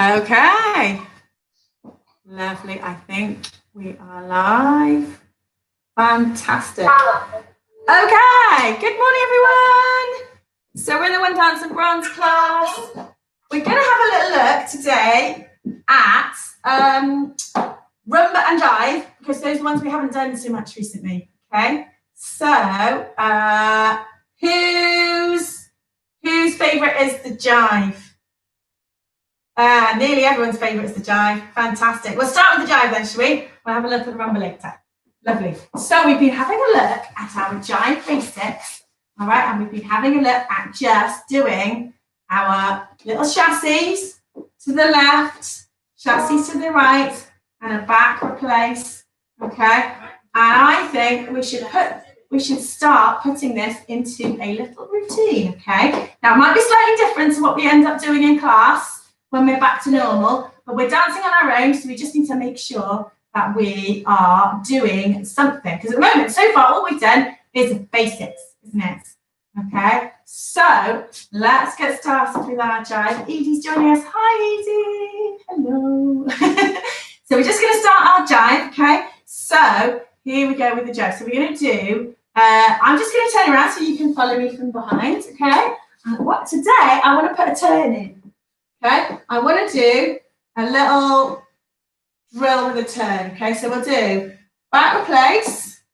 Okay, lovely. I think we are live. Fantastic. Okay, good morning, everyone. So we're in the One Dance and Bronze class. We're going to have a little look today at rumba and jive, because those are ones we haven't done so much recently. Okay, so whose favourite is the jive? Nearly everyone's favourite is the jive. Fantastic. We'll start with the jive then, shall we? We'll have a look at the rumba later. Lovely. So we've been having a look at our jive basics, all right? And we've been having a look at just doing our little chassis to the left, chassis to the right, and a back replace, okay? And I think we should start putting this into a little routine, okay? Now, it might be slightly different to what we end up doing in class when we're back to normal, but we're dancing on our own, so we just need to make sure that we are doing something. Because at the moment, so far, all we've done is basics, isn't it? Okay, so let's get started with our jive. Edie's joining us. Hi, Edie. Hello. So we're just going to start our jive, okay? So here we go with the jive. So we're going to do, I'm just going to turn around so you can follow me from behind, okay? And today, I want to put a turn in. Okay, I want to do a little drill with a turn. Okay, so we'll do back replace,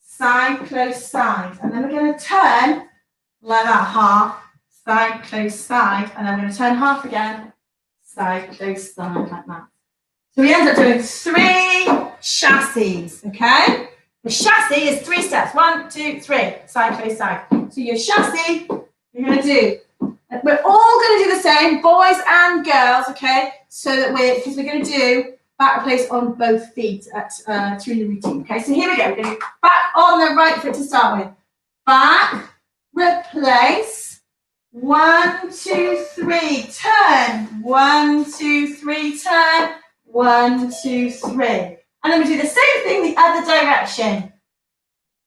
side, close, side. And then we're going to turn like that, half, side, close, side. And then we're going to turn half again, side, close, side, like that. So we end up doing 3 chassis, okay? The chassis is 3 steps. 1, 2, 3, side, close, side. So your chassis, you're going to do, we're all going to do the same, boys and girls, okay? So that because we're going to do back replace on both feet through the routine, okay? So here we go. We're going to do back on the right foot to start with. Back, replace, 1, 2, 3, turn, 1, 2, 3, turn, 1, 2, 3. And then we do the same thing the other direction.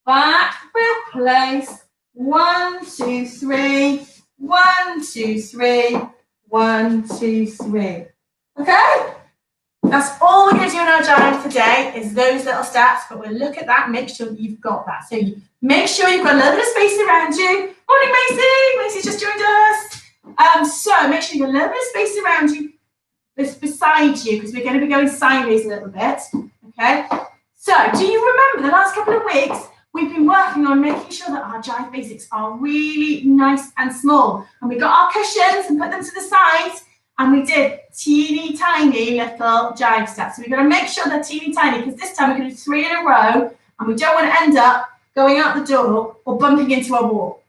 Back, replace, 1, 2, 3, 1, 2, 3, 1, 2, 3. Okay? That's all we're going to do in our jive today is those little steps, but we'll look at that, make sure that you've got that. So you make sure you've got a little bit of space around you. Morning, Macy. Macy's just joined us. So make sure you've got a little bit of space around you, beside you, because we're going to be going sideways a little bit. Okay? So do you remember the last couple of weeks, we've been working on making sure that our jive basics are really nice and small. And we got our cushions and put them to the sides, and we did teeny tiny little jive steps. So we've got to make sure they're teeny tiny, because this time we're going to do 3 in a row, and we don't want to end up going out the door or bumping into a wall.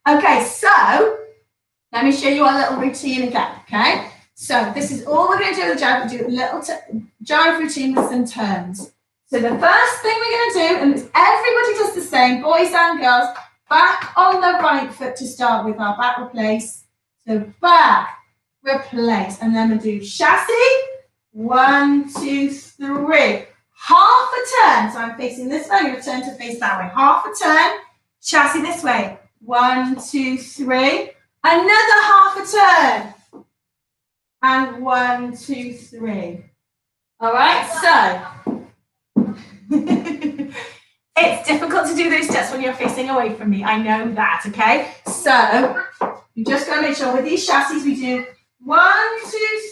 Okay, so let me show you our little routine again, okay? So this is all we're going to do with the jive. We'll do a little jive routine with some turns. So the first thing we're going to do, and everybody does the same, boys and girls, back on the right foot to start with our back replace. So back, replace, and then we'll do chassis, 1, 2, 3. Half a turn, so I'm facing this way, I'm going to turn to face that way. Half a turn, chassis this way, 1, 2, 3. Another half a turn, and 1, 2, 3. All right, so it's difficult to do those steps when you're facing away from me. I know that, okay? So you just got to make sure with these chassis we do 1,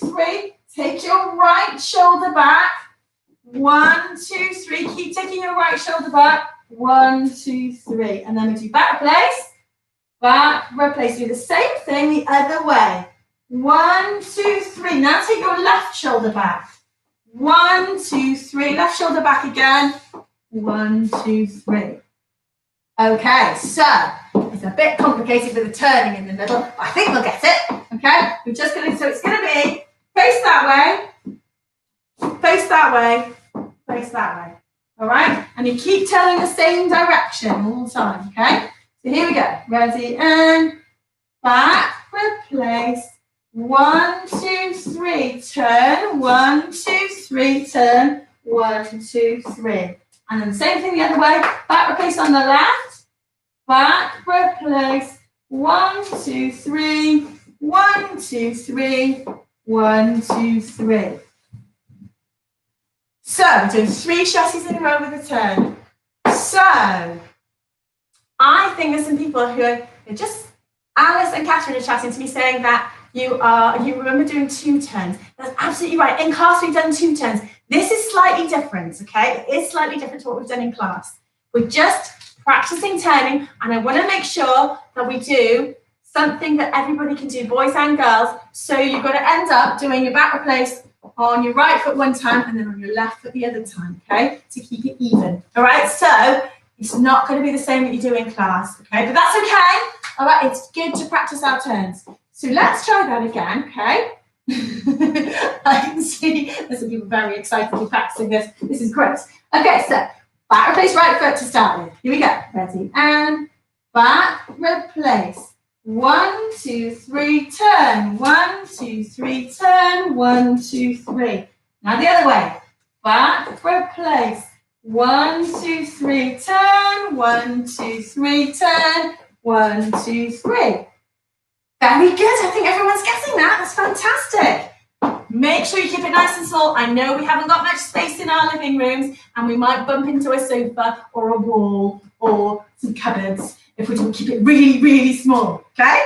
2, 3. Take your right shoulder back. 1, 2, 3. Keep taking your right shoulder back. 1, 2, 3. And then we do back replace. Back replace. Do the same thing the other way. 1, 2, 3. Now take your left shoulder back. 1, 2, 3. Left shoulder back again. 1, 2, 3. Okay, so it's a bit complicated with the turning in the middle. I think we'll get it. Okay, we're just going to, so it's going to be face that way, face that way, face that way. All right, and you keep turning the same direction all the time. Okay, so here we go. Ready and back, replace. 1, 2, 3, turn. 1, 2, 3, turn. 1, 2, 3. And then the same thing the other way. Back replace on the left. Back replace. 1, 2, 3. 1, 2, 3. 1, 2, 3. So we're doing 3 chassés in a row with a turn. So I think there's some people who are just, Alice and Catherine are chatting to me saying that you remember doing 2 turns. That's absolutely right. In class, we've done 2 turns. This is slightly different, okay? It is slightly different to what we've done in class. We're just practicing turning, and I want to make sure that we do something that everybody can do, boys and girls. So you've got to end up doing your back replace on your right foot one time and then on your left foot the other time, okay? To keep it even, all right? So it's not going to be the same that you do in class, okay? But that's okay, all right? It's good to practice our turns. So let's try that again, okay? I can see there's some people very excited to be practicing this. This is great. Okay, so back replace right foot to start with. Here we go. Ready? And back replace. 1, 2, 3, turn. 1, 2, 3, turn. 1, 2, 3. Now the other way. Back replace. 1, 2, 3, turn. 1, 2, 3, turn. 1, 2, 3. Very good. I think everyone's getting that. That's fantastic. Make sure you keep it nice and small. I know we haven't got much space in our living rooms and we might bump into a sofa or a wall or some cupboards if we don't keep it really, really small. Okay?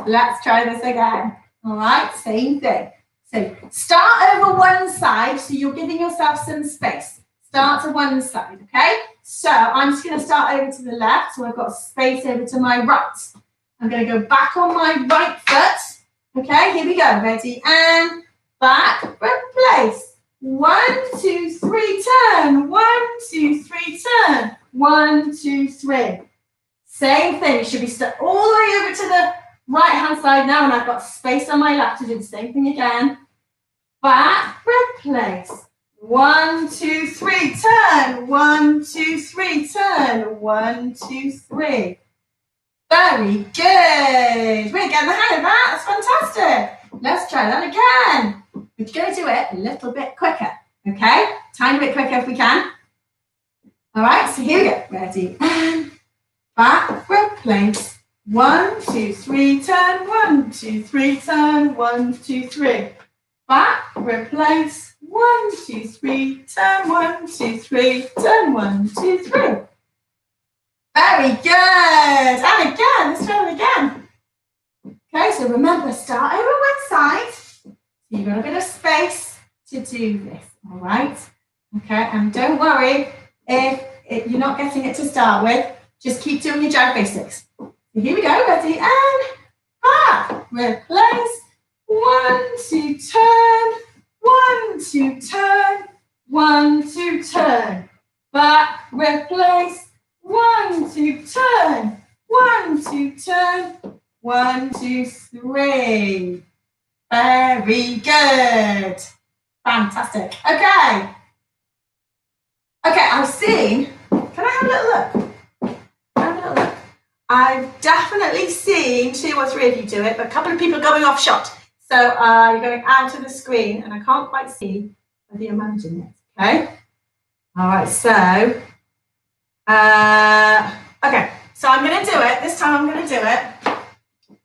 Let's try this again. All right? Same thing. So start over one side so you're giving yourself some space. Start to one side. Okay? So I'm just going to start over to the left. So I've got space over to my right. I'm going to go back on my right foot. Okay, here we go. Ready? And back, replace. 1, 2, 3, turn. 1, 2, 3, turn. 1, 2, 3. Same thing. You should be stuck all the way over to the right-hand side now, and I've got space on my left to do the same thing again. Back, replace. 1, 2, 3, turn. 1, 2, 3, turn. 1, 2, 3. Very good. We're getting the hang of that. That's fantastic. Let's try that again. We're going to do it a little bit quicker. Okay? Tiny bit quicker if we can. All right, so here we go. Ready? And back, replace. 1, 2, 3, turn. 1, 2, 3, turn. 1, 2, 3. Back, replace. 1, 2, 3, turn. 1, 2, 3, turn. 1, 2, 3. Very good. And again, let's try it again. Okay, so remember, start over one side. So you've got a bit of space to do this, all right? Okay, and don't worry if you're not getting it to start with. Just keep doing your jive basics. So here we go, ready? And back, replace. 1, 2, turn. 1, 2, turn. 1, 2, turn. Back, replace. 1, 2, turn. 1, 2, turn. 1, 2, 3. Very good. Fantastic. Okay. Okay, I've seen. Can I have a little look? Have a little look. I've definitely seen 2 or 3 of you do it, but a couple of people going off shot. So you're going out of the screen, and I can't quite see whether you're managing it. Okay. All right. So. Okay, so I'm going to do it. This time I'm going to do it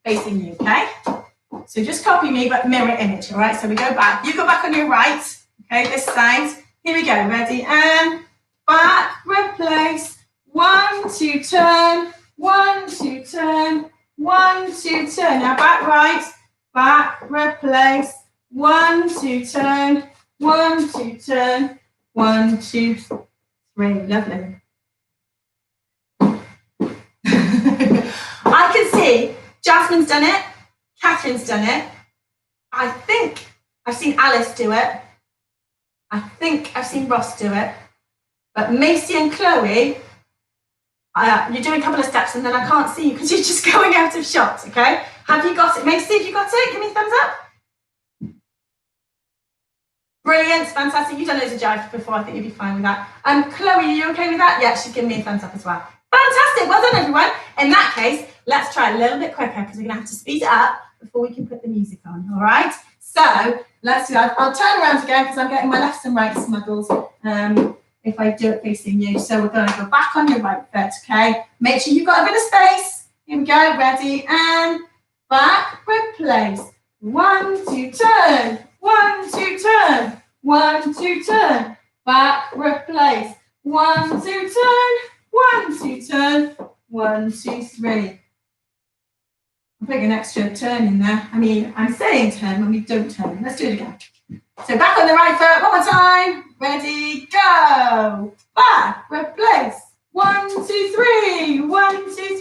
facing you, okay? So just copy me, but mirror image, all right? So we go back. You go back on your right, okay, this side. Here we go, ready? And back, replace. 1, 2, turn. 1, 2, turn. 1, 2, turn. Now back right, back, replace. 1, 2, turn. 1, 2, turn. 1, 2, 3. Lovely. I can see Jasmine's done it, Catherine's done it. I think I've seen Alice do it. I think I've seen Ross do it. But Macy and Chloe, you're doing a couple of steps and then I can't see you because you're just going out of shot, okay? Have you got it? Macy, have you got it? Give me a thumbs up. Brilliant, fantastic. You've done loads of jive before. I think you'll be fine with that. Chloe, are you okay with that? Yeah, she's giving me a thumbs up as well. Fantastic, well done everyone. In that case, let's try a little bit quicker because we're going to have to speed it up before we can put the music on, all right? So let's do that. I'll turn around again because I'm getting my lefts and rights muddled if I do it facing you. So we're going to go back on your right foot, okay? Make sure you've got a bit of space. Here we go, ready, and back, replace. 1, 2, turn. 1, 2, turn. 1, 2, turn. Back, replace. 1, 2, turn. 1, 2, turn. 1, 2, 3. I'm putting an extra turn in there. I mean, I'm saying turn when we don't turn. Let's do it again. So back on the right foot, one more time. Ready, go. Back, replace. 1, 2, 3. 1, 2,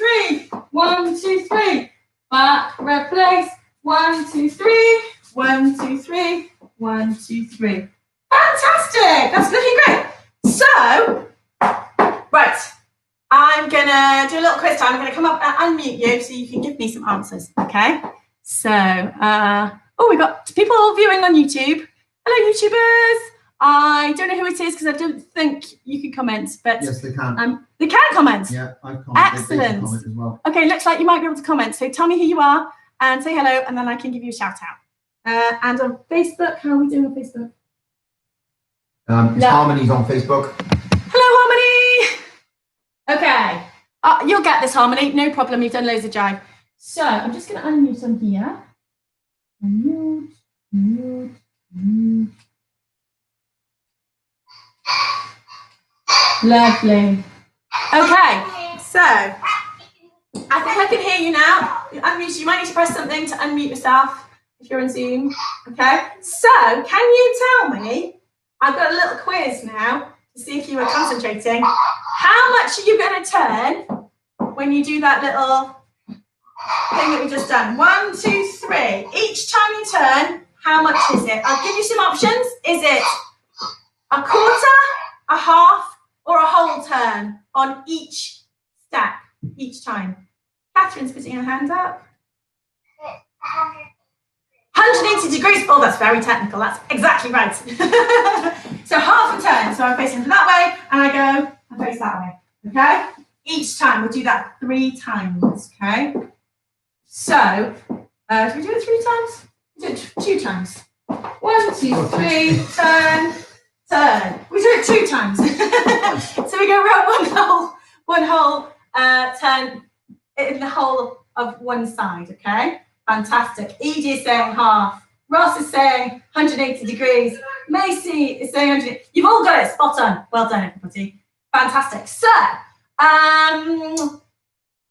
3. 1, 2, 3. Back, replace. 1, 2, 3. 1, 2, 3. 1, 2, 3. Fantastic. That's looking great. So, right. I'm going to do a little quiz time. I'm going to come up and unmute you so you can give me some answers, okay? So, we've got people viewing on YouTube. Hello, YouTubers. I don't know who it is because I don't think you can comment, but yes, they can. They can comment. Yeah, I comment. Excellent. They can comment as well. Okay, looks like you might be able to comment. So tell me who you are and say hello, and then I can give you a shout out. And on Facebook, how are we doing on Facebook? Harmony's on Facebook. Hello, Harmony. Okay, you'll get this, Harmony. No problem. You've done loads of jive. So I'm just going to unmute on here. Unmute. Lovely. Okay, so I think I can hear you now. Unmute. You might need to press something to unmute yourself if you're on Zoom. Okay. So can you tell me? I've got a little quiz now to see if you were concentrating. How much are you going to turn when you do that little thing that we just done? 1, 2, 3. Each time you turn, how much is it? I'll give you some options. Is it a quarter, a half, or a whole turn on each step, each time? Catherine's putting her hand up. 180 degrees. Oh, that's very technical. That's exactly right. So half a turn. So I'm facing that way, and I go and face that way. Okay? Each time. We'll do that 3 times. Okay? So, do we do it 3 times? We do it 2 times. 1, 2, 3, turn, turn. We do it 2 times. So we go around one whole turn in the whole of one side. Okay? Fantastic. Edie is saying half. Ross is saying 180 degrees. Macy is saying 100. You've all got it. Spot on. Well done, everybody. Fantastic. So,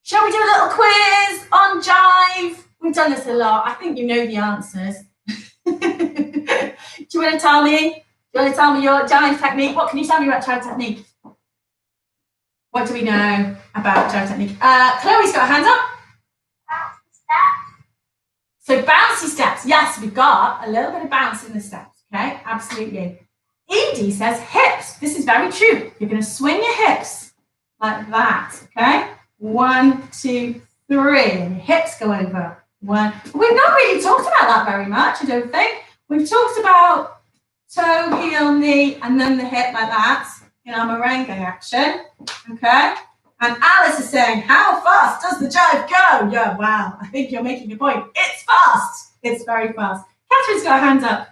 shall we do a little quiz on jive? We've done this a lot. I think you know the answers. Do you want to tell me? Do you want to tell me your jive technique? What can you tell me about jive technique? What do we know about jive technique? Chloe's got her hand up. So bouncy steps. Yes, we've got a little bit of bounce in the steps. Okay, absolutely. Edie says hips. This is very true. You're going to swing your hips like that. Okay. 1, 2, 3. And your hips go over. 1. We've not really talked about that very much, I don't think. We've talked about toe, heel, knee, and then the hip like that in our merengue action. Okay. And Alice is saying, how fast does the jive go? Yeah, wow. I think you're making a point. It's fast. It's very fast. Catherine's got her hands up.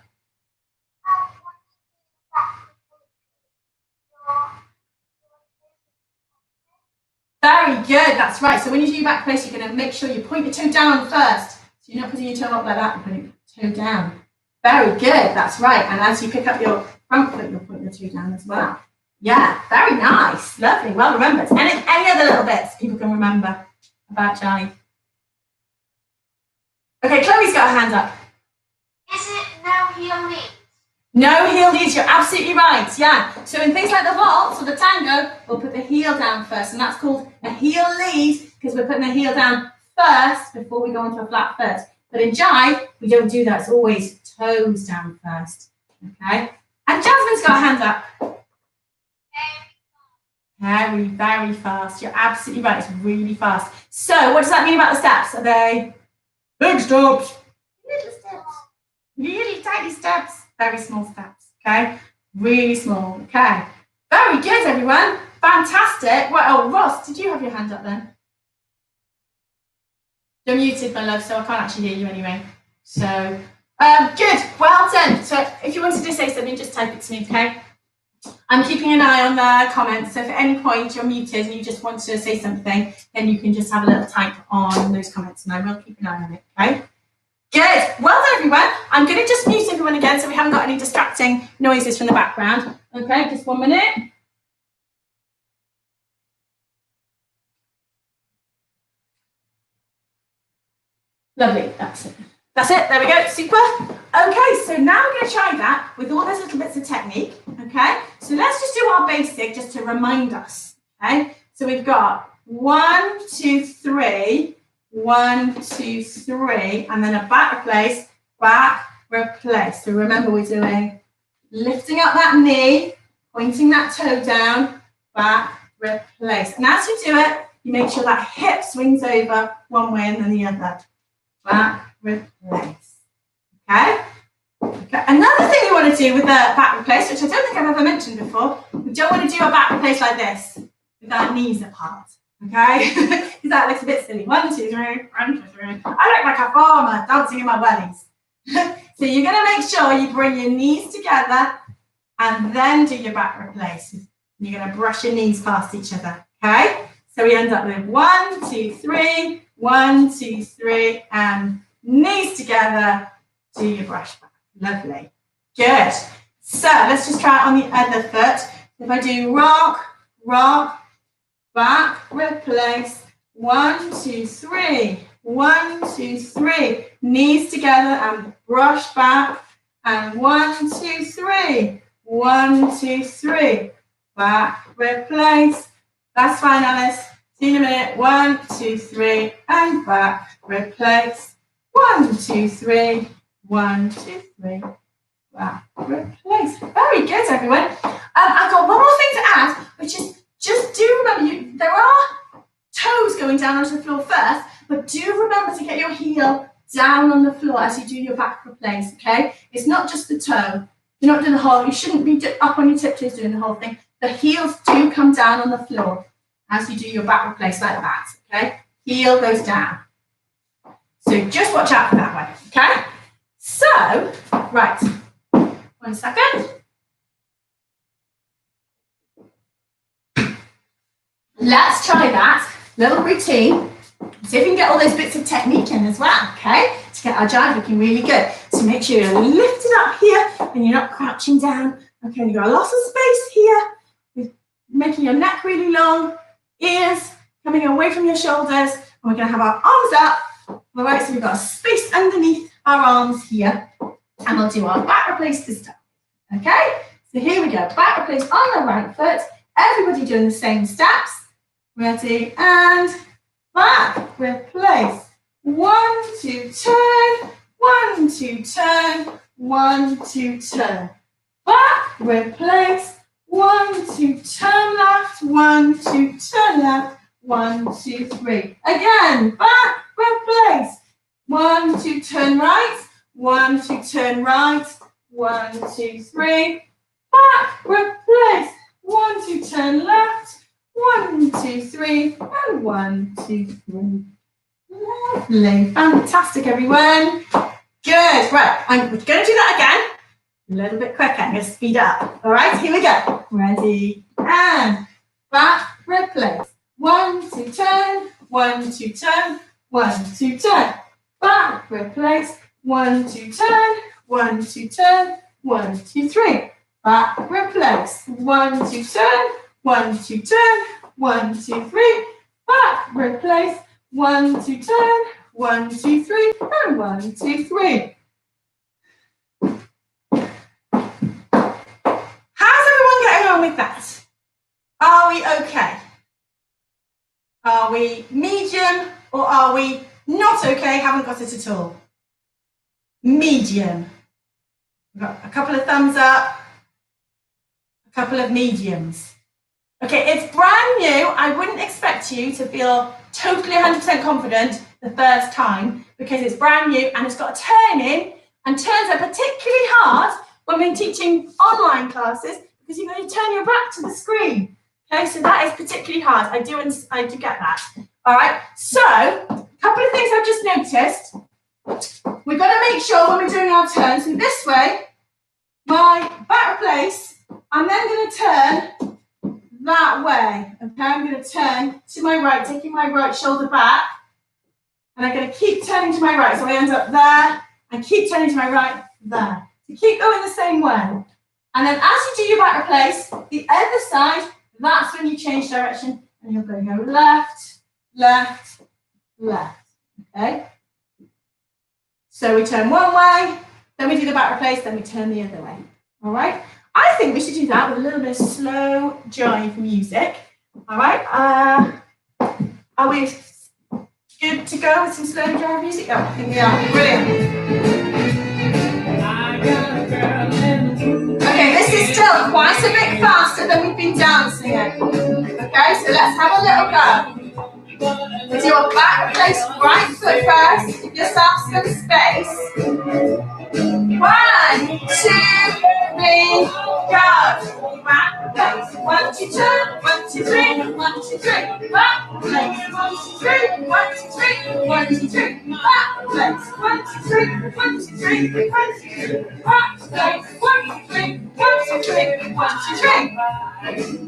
Very good. That's right. So when you do your back place, you're going to make sure you point your toe down first. So you're not putting your toe up like that. You're putting your toe down. Very good. That's right. And as you pick up your front foot, you'll put your toe down as well. Yeah, very nice. Lovely. Well remembered. And any other little bits people can remember about jive? Okay, Chloe's got her hand up. Is it no heel lead? No heel leads. You're absolutely right. Yeah. So in things like the waltz or the tango, we'll put the heel down first. And that's called a heel lead because we're putting the heel down first before we go into a flat foot. But in jive, we don't do that. It's always toes down first. Okay. And Jasmine's got her hand up. Very, very fast. You're absolutely right. It's really fast. So what does that mean about the steps? Are they big steps? Little steps. Really tiny steps. Very small steps. Okay. Really small. Okay. Very good, everyone. Fantastic. Well, oh, Ross, did you have your hand up then? You're muted, my love, so I can't actually hear you anyway. So, good. Well done. So if you wanted to say something, just type it to me, okay? I'm keeping an eye on the comments, so if at any point you're muted and you just want to say something, then you can just have a little type on those comments and I will keep an eye on it, okay? Good. Well done, everyone. I'm going to just mute everyone again so we haven't got any distracting noises from the background. Okay, just 1 minute. Lovely. That's it. That's it. There we go. Super. Okay, so now we're going to try that with all those little bits of technique. Okay, so let's just do our basic just to remind us. Okay, so we've got 1, 2, 3, 1, 2, 3, and then a back replace, back replace. So remember, we're doing lifting up that knee, pointing that toe down, back replace. And as you do it, you make sure that hip swings over one way and then the other. Back replace. Okay? Okay. Another thing we want to do with the back replace, which I don't think I've ever mentioned before, we don't want to do a back replace like this with our knees apart. Okay? Because that looks a bit silly. 1, 2, 3, 1, 2, 3. I look like a farmer dancing in my wellies. So you're going to make sure you bring your knees together and then do your back replace. You're going to brush your knees past each other. Okay? So we end up with 1, 2, 3, 1, 2, 3, and knees together, do your brush back. Lovely. Good. So let's just try it on the other foot. If I do rock, rock, back, replace, 1, 2, 3, 1, 2, 3, knees together and brush back, and 1, 2, 3, 1, 2, 3, back, replace. That's fine, Alice. See you in a minute. 1, 2, 3, and back, replace. 1, 2, 3, 1, 2, 3, back, replace. Very good, everyone. I've got one more thing to add, which is just do remember, there are toes going down onto the floor first, but do remember to get your heel down on the floor as you do your back replace, okay? It's not just the toe. You're not doing the whole, you shouldn't be up on your tiptoes doing the whole thing. The heels do come down on the floor as you do your back replace like that, okay? Heel goes down. So just watch out for that one, okay? So, right, 1 second. Let's try that little routine. See if we can get all those bits of technique in as well, okay? To get our jive looking really good. So make sure you're lifted up here and you're not crouching down. Okay, you've got lots of space here. With making your neck really long, ears coming away from your shoulders, and we're going to have our arms up. All right, so we've got space underneath our arms here, and we'll do our back replace this time. Okay, so here we go. Back replace on the right foot. Everybody doing the same steps. Ready, and back replace. 1, 2, turn. 1, 2, turn. 1, 2, turn. Back replace. 1, 2, turn left. 1, 2, turn left. 1, 2, 3. Again, back replace. 1, 2, turn right. 1, 2, turn right. 1, 2, 3. Back replace. 1, 2, turn left. 1, 2, 3, and 1, 2, 3. Lovely, fantastic, everyone. Good. Right, I'm going to do that again. A little bit quicker. I'm going to speed up. All right, here we go. Ready, and back replace. 1, 2, turn. 1, 2, turn. 1, 2, turn. Back replace. 1, 2, turn. 1, 2, turn. 1, 2, 3. Back replace. 1, 2, turn. 1, 2, turn. 1, 2, 3. Back replace. 1, 2, turn. 1, 2, 3. And 1, 2, 3. How's everyone getting on with that? Are we okay? Are we medium or are we not okay? Haven't got it at all. Medium. We've got a couple of thumbs up. A couple of mediums. Okay, it's brand new. I wouldn't expect you to feel totally 100% confident the first time because it's brand new and it's got a turn in, and turns are particularly hard when we're teaching online classes because you're going to turn your back to the screen. Okay, so that is particularly hard. I do get that. All right, so a couple of things I've just noticed. We've got to make sure when we're doing our turns, so this way, my back replace, I'm then going to turn that way. Okay, I'm going to turn to my right, taking my right shoulder back, and I'm going to keep turning to my right. So I end up there, and keep turning to my right, there. So keep going the same way. And then as you do your back replace, the other side, that's when you change direction and you're going to go left, left, left. Okay? So we turn one way, then we do the back replace, then we turn the other way. All right? I think we should do that with a little bit of slow jive music. All right? Are we good to go with some slow jive music? Oh, I think we are. Brilliant. Okay, this is still quite a bit faster than we've been dancing it. Okay, so let's have a little go. We do a back replace right foot first. Give yourself some space. 1, 2, 3, go. Back replace. 1, 2, turn. 1, 2, 3. 1, 2, 3. Back replace. 1, 2, 3. 1, 2, 3. 1, 2, 3. Back replace. 1, 2, 3. 1, 2, 3. 1, 2, 3. Back replace. 1, 2, 3. 1, 2, 3. 1, 2, 3.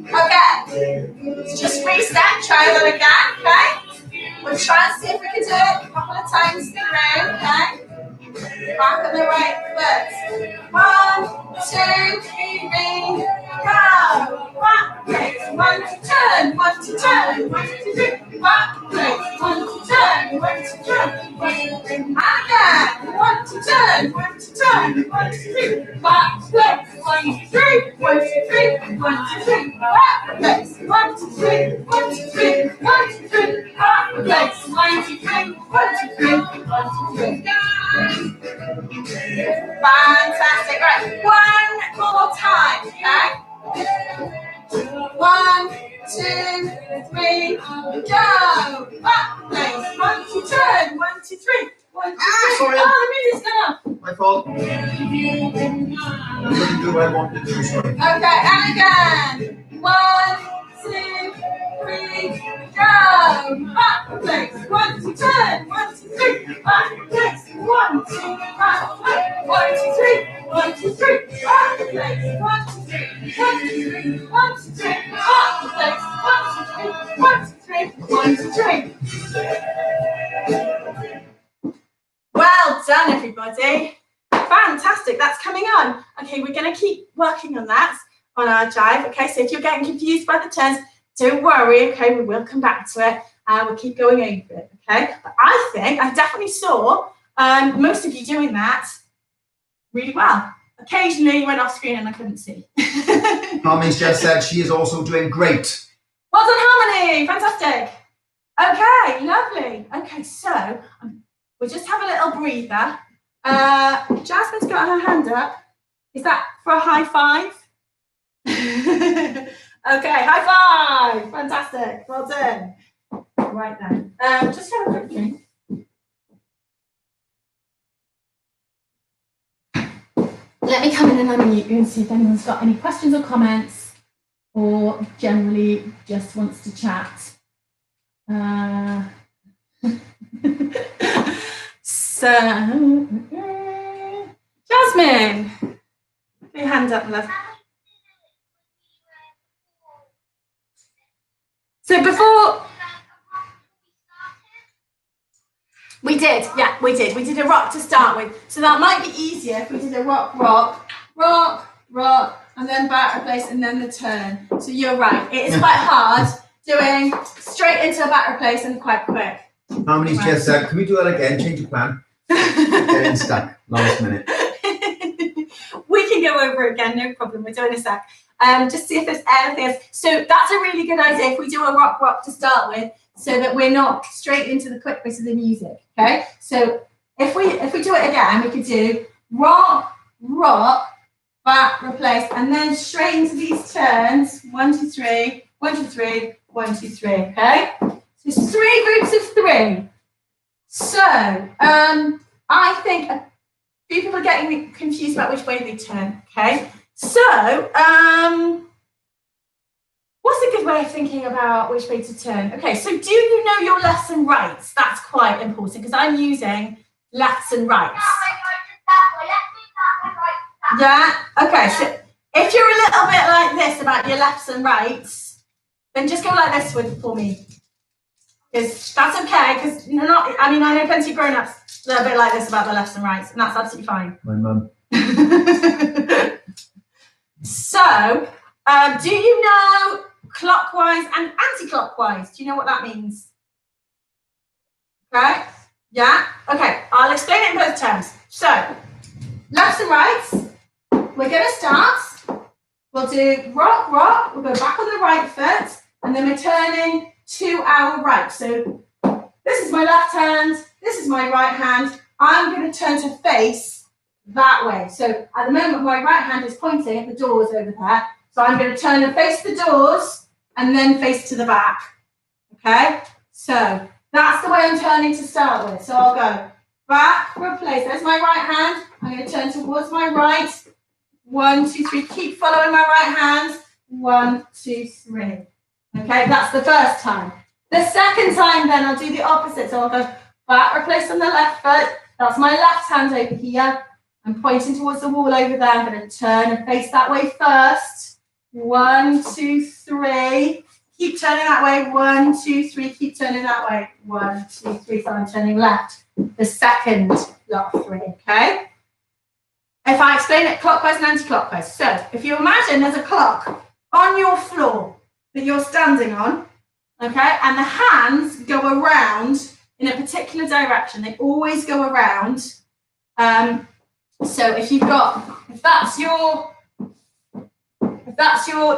Okay. Let's just reset. Try that again. Okay. We'll try and see if we can do it a couple of times through. Okay. Back on the right foot. 1, 2, 3, go. Back place. 1 to turn. 1 to turn. 1 to 3. Back place. 1 to turn. 1 to turn. 1 to 3. And again. 1 to turn. 1 to turn. 1 to 3. Back place. 1 to 3. 1 to 3. 1 to 3. Back place. 1 to 3. 1 to 3. 1 to 3. Back place. 1 to 3. 1 to 3. 1 to 3. Fantastic. Right, one more time, okay? 1, 2, 3, go. Back place. 1, 2, turn. 1, 2, 3. 1, 2, 3. Sorry. Oh, the music's gone off. My fault. I couldn't do what I wanted to do, sorry. Okay, and again. 1, 2, 3, go. Back place. 1, 2, turn. 1, 2, 3. Back place. 1, 2, back place. 1, 2, 3. 1, 2, 3. Back place. 1, 2, 3. 1, 2, 3. 1, 2, 3. Back place. 1, 2, 3. 1, 2, 3. 1, 2, 3. Well done, everybody. Fantastic. That's coming on. Okay, we're going to keep working on that on our jive. Okay, so if you're getting confused by the turns, don't worry. Okay, we will come back to it. We'll keep going over it. Okay, but I think I definitely saw most of you doing that really well. Occasionally you went off screen and I couldn't see. Harmony's just said she is also doing great. Well done, Harmony. Fantastic. Okay, lovely. Okay, so we'll just have a little breather. Jasmine's got her hand up. Is that for a high five? Okay, high five. Fantastic. Well done. Right then. Just have a quick drink. Let me come in and unmute you and see if anyone's got any questions or comments or generally just wants to chat. So, Jasmine, put your hand up, love. So before, we did, yeah, we did. We did a rock to start with. So that might be easier if we did a rock, rock, rock, rock, and then back replace, and then the turn. So you're right. It is quite hard doing straight into a back replace and quite quick. Harmony's just said, can we do that again? Change the plan. Getting stuck last minute. We can go over it again, no problem. We're doing a sec. Just see if there's anything else. So that's a really good idea if we do a rock rock to start with, so that we're not straight into the quick bits of the music. Okay. So if we do it again, we could do rock, rock, back, replace, and then straight into these turns. 1, 2, 3, 1, 2, 3, 1, 2, 3. Okay. So it's 3 groups of 3. So I think a few people are getting confused about which way they turn. Okay. So what's a good way of thinking about which way to turn? Okay, so do you know your lefts and rights? That's quite important because I'm using lefts and rights. Yeah, okay, so if you're a little bit like this about your lefts and rights, then just go like this for me. Because that's okay, because I know plenty of grown-ups They're a bit like this about the lefts and rights, and that's absolutely fine. My mum. So, do you know clockwise and anti-clockwise? Do you know what that means? Okay, yeah, okay, I'll explain it in both terms. So, lefts and rights, we're going to start. We'll do rock, rock, we'll go back on the right foot, and then we're turning to our right. So, this is my left hand, this is my right hand. I'm going to turn to face that way. So at the moment, my right hand is pointing at the doors over there. So I'm going to turn and face the doors and then face to the back. Okay? So that's the way I'm turning to start with. So I'll go back, replace. There's my right hand. I'm going to turn towards my right. 1, 2, 3. Keep following my right hand. 1, 2, 3. Okay, that's the first time. The second time, then I'll do the opposite. So I'll go back, replace on the left foot. That's my left hand over here. I'm pointing towards the wall over there. I'm going to turn and face that way first. 1, 2, 3. Keep turning that way. 1, 2, 3. Keep turning that way. 1, 2, 3. So I'm turning left. The second lot of 3. Okay? If I explain it clockwise and anti-clockwise. So if you imagine there's a clock on your floor that you're standing on, okay, and the hands go around in a particular direction. They always go around. So if that's your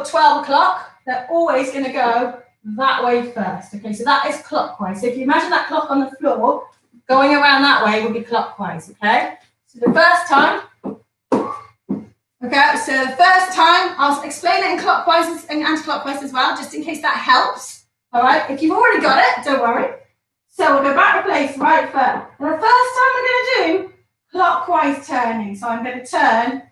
12 o'clock, they're always going to go that way first. Okay, so that is clockwise. So if you imagine that clock on the floor, going around that way will be clockwise. Okay, so the first time. Okay, so the first time, I'll explain it in clockwise and anti-clockwise as well, just in case that helps. All right, if you've already got it, don't worry. So we'll go back, replace, right foot. And the first time we're going to do clockwise turning. So I'm going to turn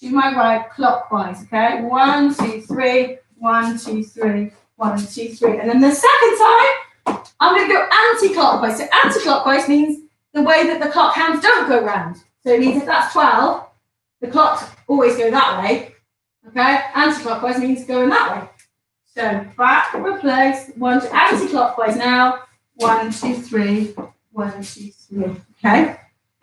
to my right clockwise, okay? 1, 2, 3, 1, 2, 3, 1, 2, 3. And then the second time, I'm going to go anti-clockwise. So anti-clockwise means the way that the clock hands don't go round. So it means if that's 12, the clocks always go that way, okay? Anti-clockwise means going that way. So back, replace, 1, 2, anti-clockwise now. 1, 2, 3, 1, 2, 3. Okay.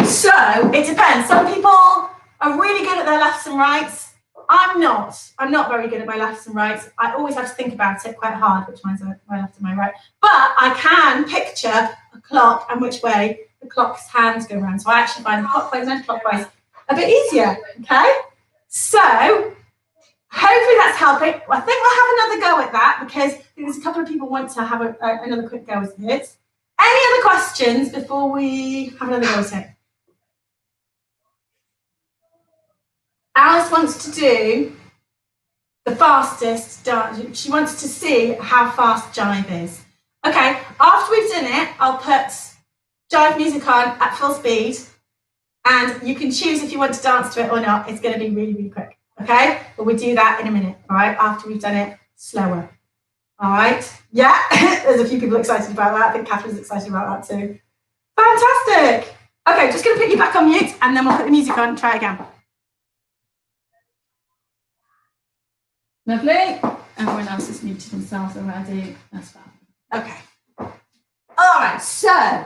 So it depends. Some people are really good at their lefts and rights. I'm not. I'm not very good at my lefts and rights. I always have to think about it quite hard, which one's my left and my right. But I can picture a clock and which way the clock's hands go around. So I actually find clockwise and anti-clockwise a bit easier. Okay. So hopefully that's helping. I think we'll have another go at that because there's a couple of people want to have another quick go at it. Any other questions before we have another go at it? Alice wants to do the fastest dance. She wants to see how fast jive is. Okay, after we've done it, I'll put jive music on at full speed and you can choose if you want to dance to it or not. It's going to be really, really quick. Okay, but we'll do that in a minute, all right, after we've done it slower. All right, yeah, there's a few people excited about that. I think Catherine's excited about that too. Fantastic. Okay, just going to put you back on mute and then we'll put the music on and try again. Lovely. Everyone else has muted themselves already. That's fine. Okay. All right, so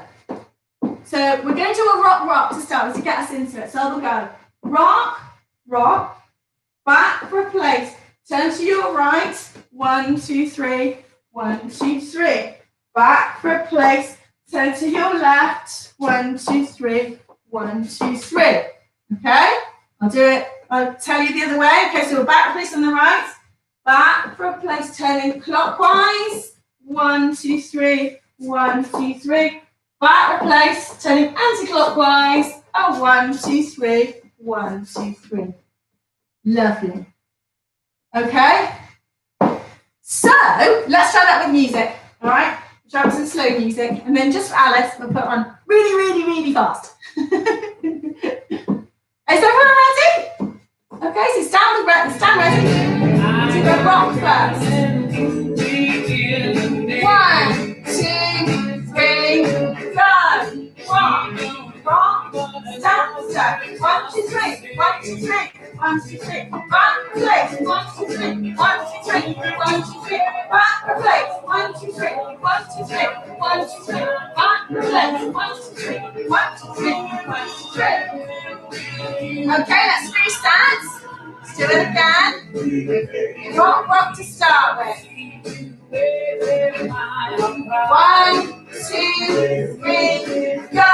we're going to do a rock, rock to start with to get us into it. So we'll go rock, rock, back, replace, turn to your right, 1, 2, 3, 1, 2, 3. Back, replace, turn to your left, 1, 2, 3, 1, 2, 3. Okay, I'll do it, I'll tell you the other way. Okay, so we're back, replace on the right, back, replace, turning clockwise, 1, 2, 3, 1, 2, 3. Back, replace, turning anti-clockwise, 1, 2, 3, 1, 2, 3. Lovely. Okay, so let's try that with music. All right, try with some slow music, and then just for Alice, we'll put on really, really, really fast. Is everyone ready? Okay, so stand ready. To go rock first. 1, 2, 3, go. Rock, rock, stand. turn. 1, 2, 3. 1, 2, 3. 1, 2, 3. Back, replace. 1, 2, 3. 1, 2, 3. 1, 2, 3. Back, replace. 1, 2, 3. 1, 2, 3. 1, 2, 3. Back, replace. 1, 2, 3. 1, 2, 3. 1, 2, 3. Okay, let's restart. Let's do it again. Rock to start with. 1, 2, 3, go.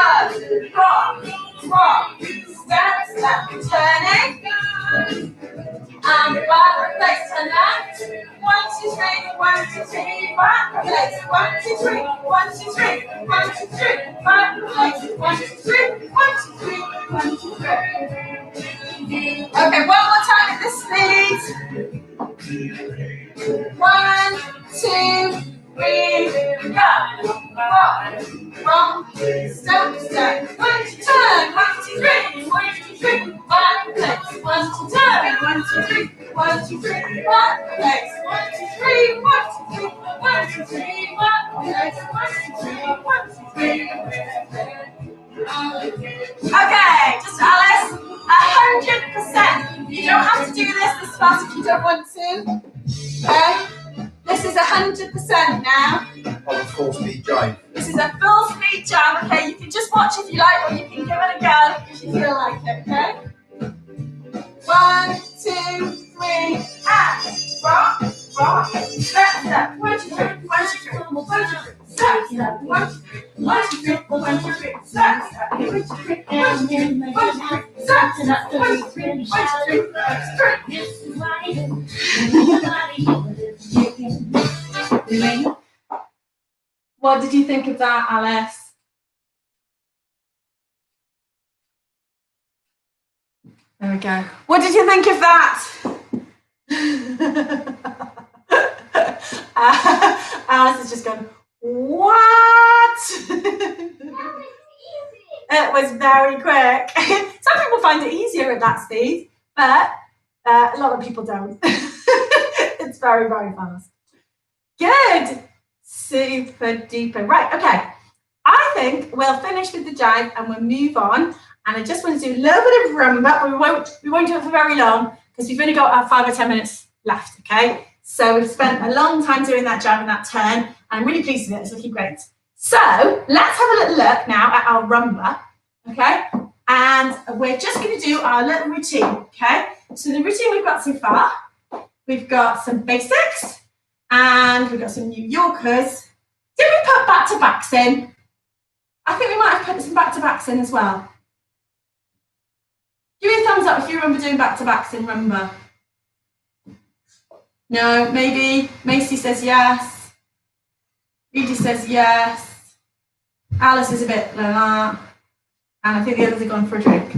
Rock. Step, turning. And back, replace, turn left. 1, 2, 3, 1, 2, 3, back, replace. 1, 2, 3, 1, 2, 3, 1, 2, 3, back, replace. 1, 2, 3, 1, 2, 3, 1, 2, 3. Okay, one more time at this speed. 1, 2, 3, go. Rock, step, 1, 2, turn. 1, 2, 3, 1, 2, 3, back, replace. 1, 2, turn. 1, 2, 3, 1, 2, 3, back, replace. 1, 2, 3, 1, 2, 3, 1, 2, 3, back, replace. 1, 2, 3, 1, 2, 3. Okay, just Alice, 100%. You don't have to do this fast if you don't want to. Okay, this is 100% now. On a full speed drive. This is a full speed jump. Okay, you can just watch if you like, or you can give it a go if you feel like it. Okay. 1, 2, 3, and rock. Step. 1, 2, 3. 1, 2, 3. 1, 2, 3. Step. 1, 2, 3. 1, 2, 3. 1, 2, 3. Step. 1, 2, 3. 1, 2, 3. 1, 2, 3. Step. 1, 2, 3. 1, 2, 3. What did you think of that, Alice? There we go. What did you think of that? Alice has just gone, what? It was very quick. Some people find it easier at that speed, but a lot of people don't. It's very, very fast. Good. Super duper. Right, okay. I think we'll finish with the jive and we'll move on. And I just want to do a little bit of rumba, but we won't do it for very long because we've only got 5 or 10 minutes left, okay? So we've spent a long time doing that jive and that turn, and I'm really pleased with it. It's looking great. So let's have a little look now at our rumba, okay? And we're just going to do our little routine, okay? So the routine we've got so far, we've got some basics, and we've got some New Yorkers. Did we put back-to-backs in? I think we might have put some back-to-backs in as well. Give me a thumbs up if you remember doing back-to-backs in rumba. No, maybe. Macy says yes. Edie says yes. Alice is a bit like that. And I think the others have gone for a drink.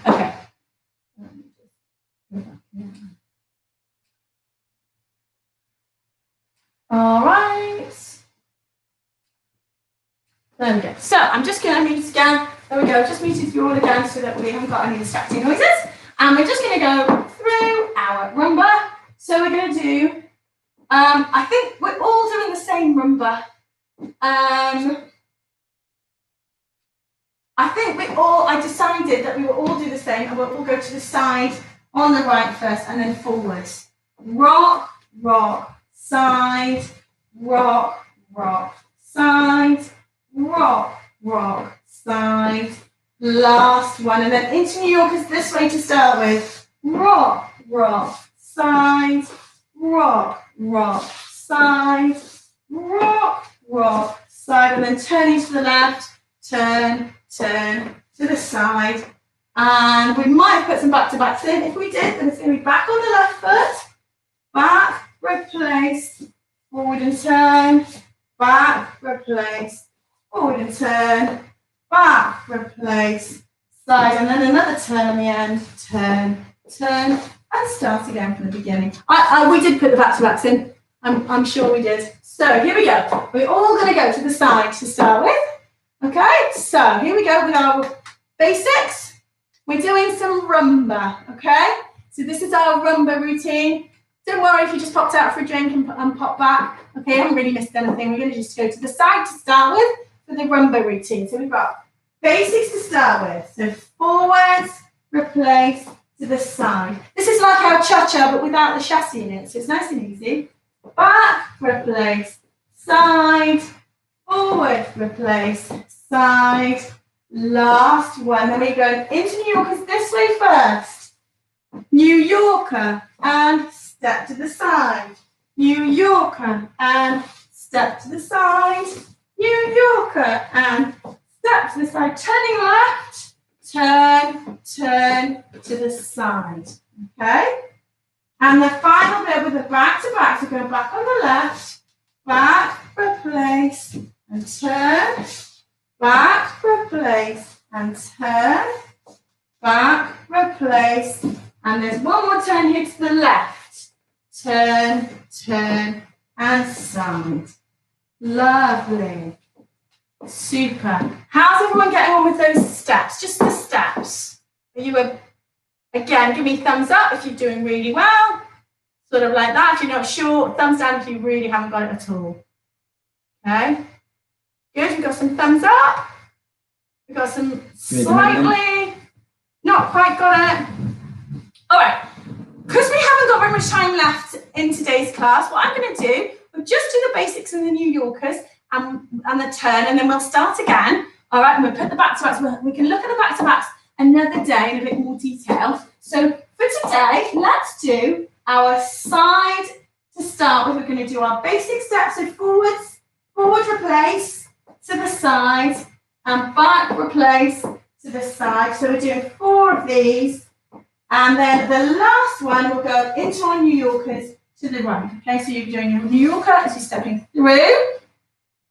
Okay. All right. There we go. So I'm just going to mute again. There we go. Just muted you all again so that we haven't got any distracting noises. And we're just going to go through our rumba. So we're going to do, I think we're all doing the same rumba. I think I decided that we will all do the same and we'll all go to the side on the right first and then forwards. Rock, rock, side, rock, rock, side, rock, rock, side. Last one, and then into New Yorkers this way to start with. Rock, rock, side, rock, rock, side, rock, rock, side, and then turning to the left, turn, turn to the side. And we might put some back-to-backs in. If we did, then it's going to be back on the left foot, back, replace, forward and turn, back, replace, forward and turn, back, replace, side, and then another turn on the end, turn, turn, and start again from the beginning. We did put the back-to-backs in. I'm sure we did. So here we go. We're all going to go to the side to start with. Okay, so here we go with our basics. We're doing some rumba, okay? So this is our rumba routine. Don't worry if you just popped out for a drink and pop back. Okay, I haven't really missed anything. We're going to just go to the side to start with for the rumba routine. So we've got Basics to start with. So forwards, replace, to the side. This is like our cha-cha, but without the chassis in it. So it's nice and easy. Back, replace, side, forward, replace, side. Last one. Then we go into New Yorkers this way first. New Yorker and step to the side. New Yorker and step to the side. New Yorker and step to the side. Turning left, turn to the side. Okay? And the final bit with the back to back, so go back on the left, back, replace, and turn, back, replace, and turn, back, replace, and there's one more turn here to the left. Turn, and side. Lovely. Super. How's everyone getting on with those steps? Just the steps. Are you again, give me thumbs up if you're doing really well. Sort of like that. If you're not sure, thumbs down if you really haven't got it at all. Okay. Good. We've got some thumbs up. We've got some slightly not quite got it. All right. Because we haven't got very much time left in today's class, what I'm going to do, we'll just do the basics and the New Yorkers and the turn, and then we'll start again. All right, and we'll put the back-to-backs. We can look at the back-to-backs another day in a bit more detail. So for today, let's do our side to start with. We're going to do our basic steps. So forward replace to the side, and back replace to the side. So we're doing 4 of these. And then the last one will go into our New Yorkers to the right. Okay, so you're doing your New Yorker as you're stepping through,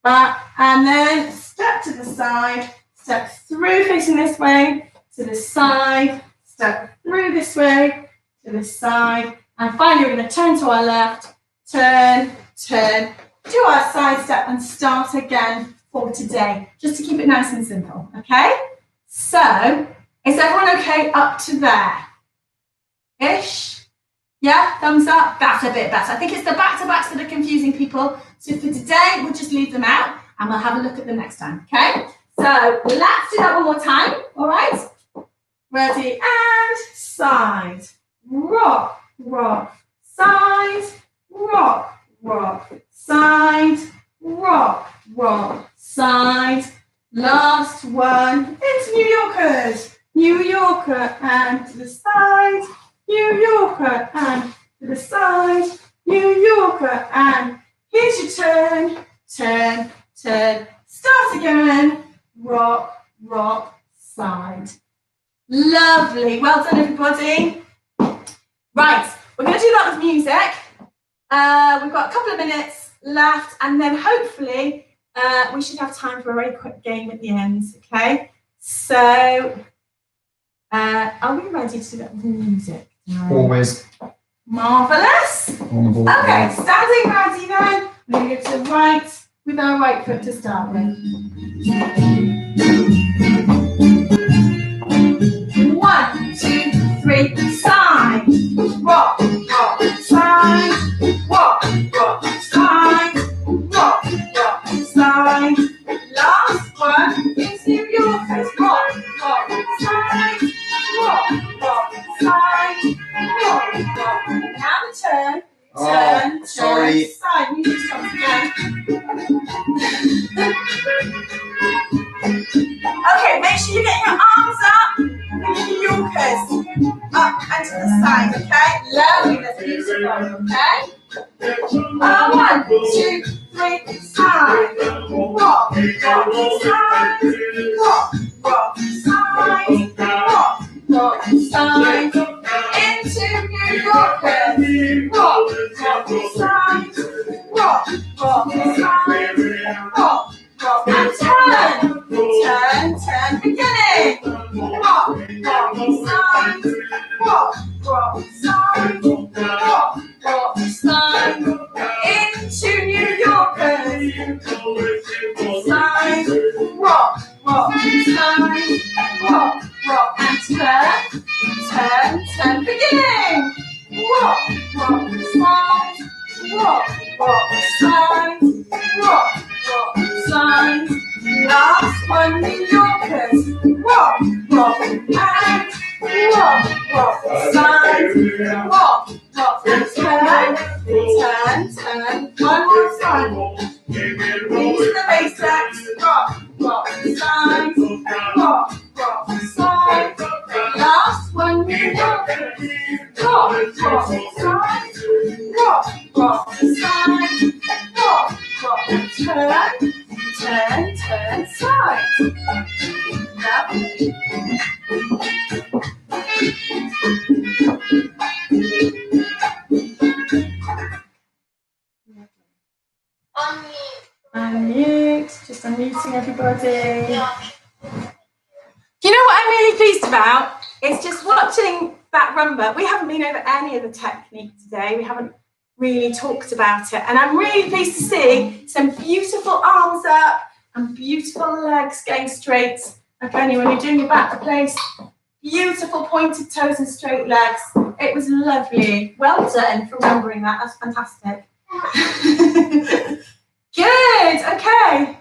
and then step to the side, step through facing this way, to the side, step through this way, to the side, and finally we're going to turn to our left, turn, do our side step and start again for today, just to keep it nice and simple, okay? So, is everyone okay up to there? Ish? Yeah, thumbs up. That's a bit better. I think it's the back-to-backs that are confusing people. So for today, we'll just leave them out and we'll have a look at them next time, okay? So let's do that one more time, all right? Ready, and side. Rock, side, rock, side, rock, side. Last one, into New Yorkers. New Yorker and to the side. New Yorker and to the side, New Yorker, and here's your turn, start again, rock, side. Lovely, well done everybody. Right, we're going to do that with music. We've got a couple of minutes left, and then hopefully we should have time for a very quick game at the end, okay? So, are we ready to do that with music? Always. Marvellous. On board. Okay, standing ready then. We're going to go to the right with our right foot to start with. 1, 2, 3, side. Rock, side. Rock, side. Rock, side. Last one is New Yorkers. Rock, side. Rock, side. Now the turn, sorry. side. Music stops again. Okay, make sure you get your arms up. New Yorkers up and to the side, okay? Lovely, that's beautiful, okay? 1, 2, 3, side. Rock, side. Rock, side. Rock, side. Into New Yorkers. Rock, side. Rock, side. Rock, and turn, beginning. Rock, side. Rock, side. Rock, side. Into New Yorkers. Side. Rock, side. Rock, and turn, beginning. Rock, side. Rock, side. Rock, side. Last one, New Yorkers. Rock, rock, and rock, rock, side, rock, rock, and turn, turn. One more time. Into the basics. Rock, rock, side, rock, rock, side. Last one, New Yorkers. Rock, rock, side, rock, rock, side, rock, rock, turn, side. Unmute, just unmuting everybody. You know what I'm really pleased about? It's just watching that rumba. We haven't been over any of the technique today. We haven't really talked about it. And I'm really pleased to see some beautiful arms up and beautiful legs going straight. Okay, when you're doing your back place, beautiful pointed toes and straight legs. It was lovely. Well done for remembering that. That's fantastic. Good, okay.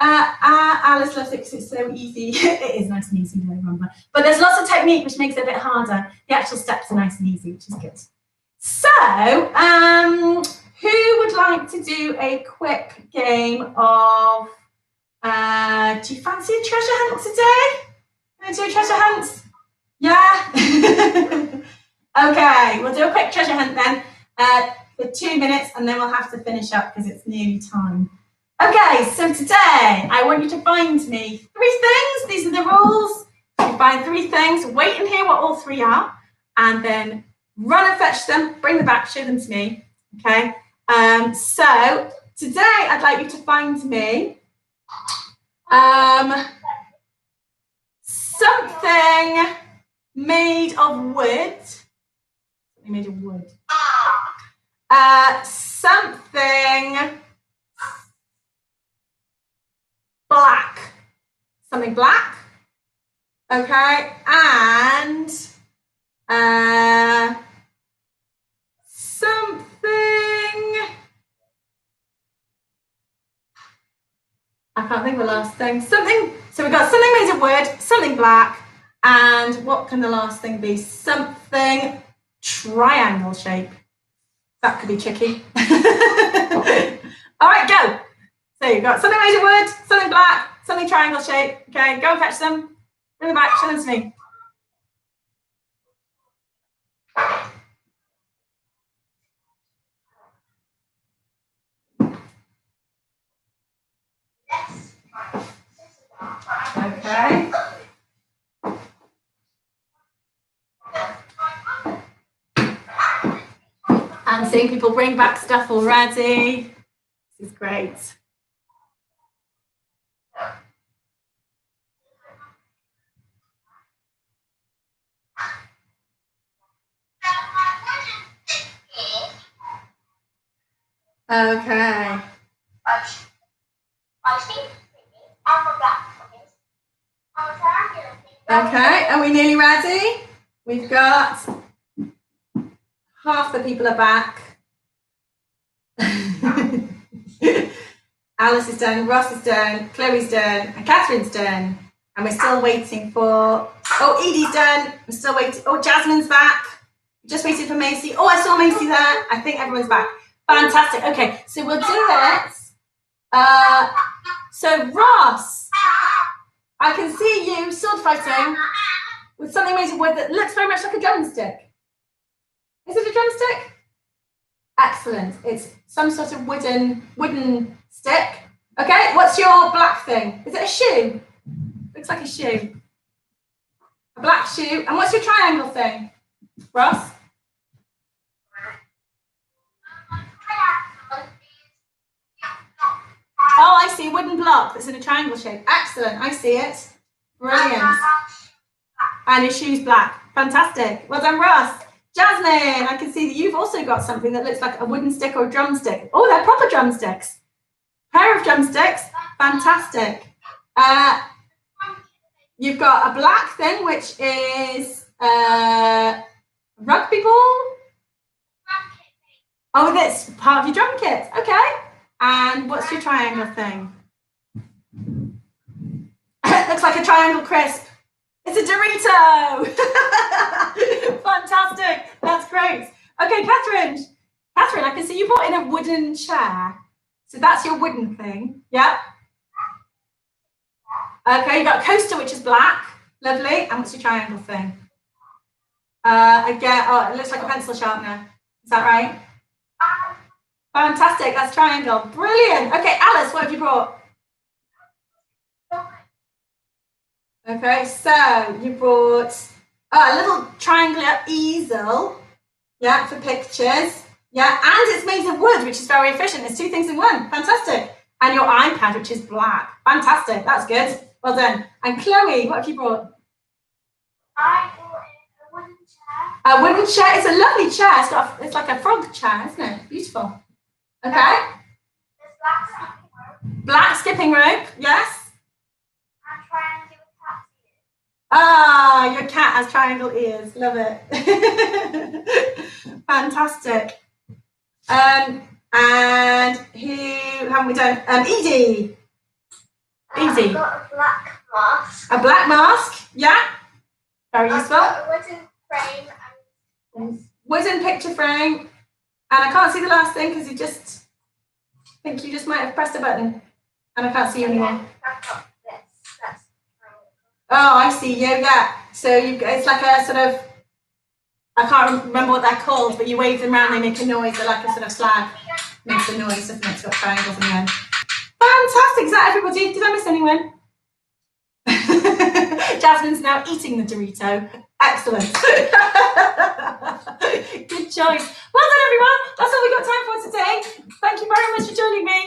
Alice loves it because it's so easy. It is nice and easy, don't remember. But there's lots of technique which makes it a bit harder. The actual steps are nice and easy, which is good. So, who would like to do a quick game of, do you fancy a treasure hunt today? Want to do a treasure hunt? Yeah? Okay, we'll do a quick treasure hunt then for 2 minutes and then we'll have to finish up because it's nearly time. Okay, so today I want you to find me 3 things. These are the rules. You find 3 things, wait and hear what all 3 are, and then run and fetch them, bring them back, show them to me. Okay, so today I'd like you to find me something made of wood. Something made of wood. Something black. Something black. Okay, and something. I can't think of the last thing. Something. So we've got something made of wood, something black, and what can the last thing be? Something triangle shape. That could be tricky. All right, go. So you've got something made of wood, something black, something triangle shape. Okay, go and fetch them. Bring them back, show them to me. Okay. I'm seeing people bring back stuff already. This is great. Okay. Okay, are we nearly ready? We've got half the people are back. Alice is done, Ross is done, Chloe's done, and Catherine's done. And we're still waiting for, oh, Edie's done. We're still waiting. Oh, Jasmine's back. Just waiting for Macy. Oh, I saw Macy there. I think everyone's back. Fantastic. Okay, so we'll do it. So Ross, I can see you sword fighting with something made of wood that looks very much like a drumstick. Is it a drumstick? Excellent. It's some sort of wooden stick. Okay, what's your black thing? Is it a shoe? Looks like a shoe. A black shoe. And what's your triangle thing, Ross? Oh, I see, wooden block that's in a triangle shape. Excellent, I see it. Brilliant. And your shoe's black. Fantastic. Well done, Ross. Jasmine, I can see that you've also got something that looks like a wooden stick or a drumstick. Oh, they're proper drumsticks. Pair of drumsticks. Fantastic. You've got a black thing, which is a rugby ball. Oh, that's part of your drum kit. Okay. And what's your triangle thing? looks like a triangle crisp. It's a Dorito. Fantastic. That's great. Okay, Catherine. Catherine, I can see you brought in a wooden chair. So that's your wooden thing. Yeah. Okay, you got a coaster, which is black. Lovely. And what's your triangle thing? Again, oh, it looks like a pencil sharpener. Is that right? Fantastic. That's triangle. Brilliant. Okay, Alice, what have you brought? Okay, so you brought a little triangular easel, yeah, for pictures, yeah, and it's made of wood, which is very efficient. There's two things in one. Fantastic. And your iPad, which is black. Fantastic. That's good. Well done. And Chloe, what have you brought? I brought a wooden chair. A wooden chair. It's a lovely chair. It's like a frog chair, isn't it? Beautiful. Okay. There's black skipping rope. Black skipping rope. Yes. And triangular cat ears. Ah, your cat has triangle ears. Love it. Fantastic. And who haven't we done? Edie. Edie. I've got a black mask. A black mask. Yeah. Very I've useful. got a wooden frame and Wooden picture frame. And I can't see the last thing because I think you just might have pressed a button. And I can't see you anymore. I've got this. That's triangle. Oh, I see you. Yeah. So it's like a sort of, I can't remember what they're called, but you wave them around, they make a noise. They're like a sort of flag. Makes a noise, doesn't it? It's got triangles in the end. Fantastic. Is that everybody? Did I miss anyone? Jasmine's now eating the Dorito. Excellent. Good choice. Well done, everyone. That's all we've got time for today. Thank you very much for joining me.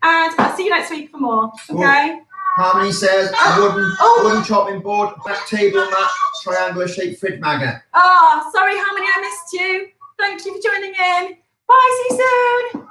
And I'll see you next week for more. Okay? Harmony says wooden chopping board, black table mat, triangular shaped fridge magnet. Oh, sorry, Harmony, I missed you. Thank you for joining in. Bye, see you soon.